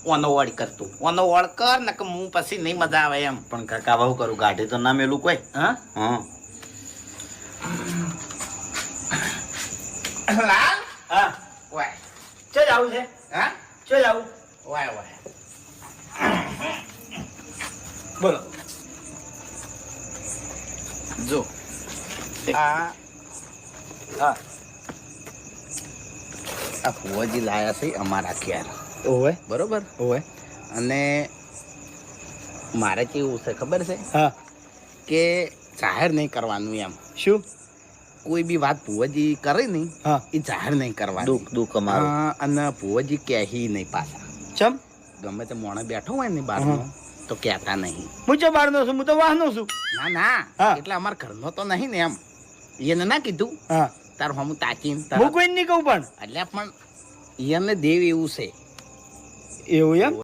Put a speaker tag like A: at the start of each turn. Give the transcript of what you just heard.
A: ઓનો વળ કરતું ઓનો વળ કર ને કે હું પછી નહીં મજા આવે એમ.
B: પણ કાકા બહુ કરું ગાઢે તો ના મેલું કોઈ.
A: હા
B: હા
A: લાલ
B: હા
A: વાય
B: ચો જાવું છે
A: હા
B: ચો જાવું
A: વાય વાય
B: બોલો.
A: જો આ
B: હા
A: આ ફુવાજી લાયા છે અમારા ઘેર
B: ઓવે
A: બરોબર.
B: ઓવે
A: અને મારે કેવું છે ખબર છે
B: હા
A: કે જાહેર નહીં કરવાનું એમ.
B: શું
A: કોઈ બી વાત ભુવાજી કરે નહીં
B: હા
A: એ જાહેર નહીં કરવાની.
B: દુઃખ અમારું.
A: હા, અને ભુવાજી કહી નહીં પાછા.
B: ચમ
A: ગમે તે મોણે બેઠો હોય ને બહારનો તો કહેતા નહીં.
B: હું ચો બહારનો છું હું તો વાહનો છું.
A: ના ના
B: હા.
A: એટલે અમારા ઘરનો તો નહીં ને એમ. એને ના કીધું
B: હા
A: તાર હમું તાકીને
B: હું કોઈ નહીં કહું પણ
A: એટલે પણ એને દેવ એવું છે.
B: એવું એમ